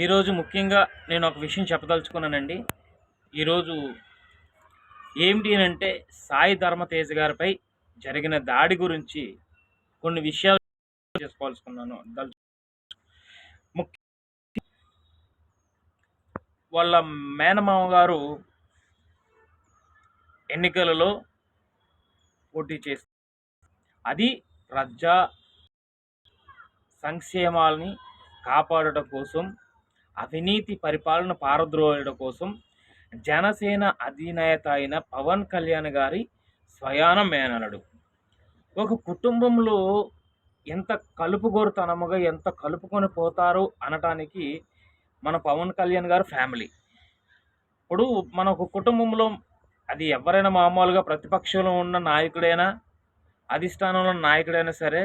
ఈరోజు ముఖ్యంగా నేను ఒక విషయం చెప్పదలుచుకున్నానండి. ఈరోజు ఏమిటి అంటే సాయి ధర్మతేజ్ గారిపై జరిగిన దాడి గురించి కొన్ని విషయాలు చేసుకోవాల్సుకున్నాను. వాళ్ళ మేనమామ గారు ఎన్నికలలో పోటీ చేస్తారు. అది ప్రజా సంక్షేమాలని కాపాడటం కోసం, అవినీతి పరిపాలన పారద్రోలడం కోసం జనసేన అధినేత అయిన పవన్ కళ్యాణ్ గారి స్వయాన మేనలుడు. ఒక కుటుంబంలో ఎంత కలుపుగోరుతనముగా ఎంత కలుపుకొని పోతారు అనటానికి మన పవన్ కళ్యాణ్ గారు ఫ్యామిలీ. ఇప్పుడు మన ఒక కుటుంబంలో అది ఎవరైనా మామూలుగా ప్రతిపక్షంలో ఉన్న నాయకుడైనా అధిష్టానంలో నాయకుడైనా సరే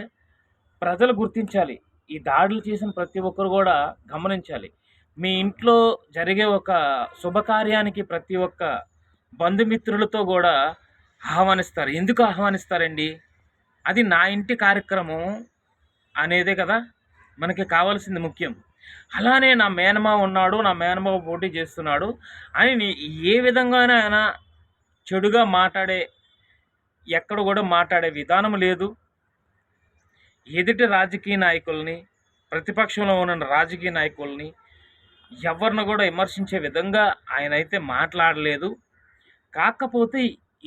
ప్రజలు గుర్తించాలి. ఈ దాడులు చేసిన ప్రతి ఒక్కరు కూడా గమనించాలి. మీ ఇంట్లో జరిగే ఒక శుభకార్యానికి ప్రతి ఒక్క బంధుమిత్రులతో కూడా ఆహ్వానిస్తారు. ఎందుకు ఆహ్వానిస్తారండి? అది నా ఇంటి కార్యక్రమం అనేదే కదా మనకి కావాల్సింది ముఖ్యం. అలానే నా మేనమావ ఉన్నాడు, నా మేనమావ పోటీ చేస్తున్నాడు అని ఏ విధంగానైనా చెడుగా ఎక్కడ కూడా మాట్లాడే విధానం లేదు. ఎదుటి రాజకీయ నాయకుల్ని, ప్రతిపక్షంలో ఉన్న రాజకీయ నాయకుల్ని ఎవరిని కూడా విమర్శించే విధంగా ఆయన అయితే మాట్లాడలేదు. కాకపోతే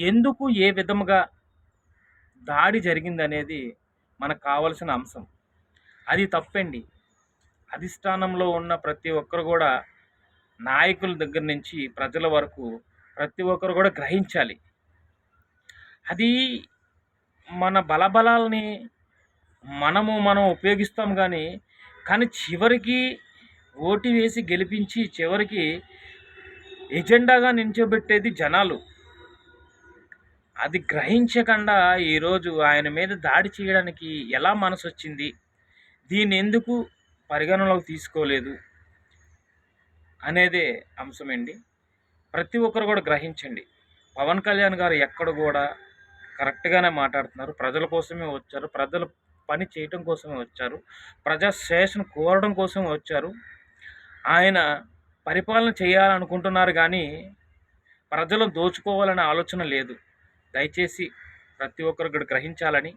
ఎందుకు ఏ విధముగా దాడి జరిగిందనేది మనకు కావలసిన అంశం. అది తప్పండి. అధిష్టానంలో ఉన్న ప్రతి ఒక్కరు కూడా నాయకుల దగ్గర నుంచి ప్రజల వరకు ప్రతి ఒక్కరు కూడా గ్రహించాలి. అది మన బలబలాల్ని మనం ఉపయోగిస్తాం కానీ చివరికి ఓటు వేసి గెలిపించి చివరికి ఎజెండాగా నిల్చోబెట్టేది జనాలు. అది గ్రహించకుండా ఈరోజు ఆయన మీద దాడి చేయడానికి ఎలా మనసు వచ్చింది, దీన్ని ఎందుకు పరిగణలోకి తీసుకోలేదు అనేదే అంశమండి. ప్రతి ఒక్కరు కూడా గ్రహించండి. పవన్ కళ్యాణ్ గారు ఎక్కడ కూడా కరెక్ట్గానే మాట్లాడుతున్నారు. ప్రజల కోసమే వచ్చారు, ప్రజలు పని చేయటం కోసమే వచ్చారు, ప్రజా శ్రేయస్సును కోరడం కోసమే వచ్చారు. ఆయన పరిపాలన చేయాలనుకుంటున్నారు కానీ ప్రజలను దోచుకోవాలనే ఆలోచన లేదు. దయచేసి ప్రతి ఒక్కరు కూడా గ్రహించాలని,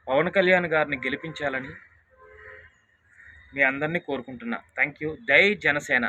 పవన్ కళ్యాణ్ గారిని గెలిపించాలని మీ అందరినీ కోరుకుంటున్నా. Thank you. జై జనసేన.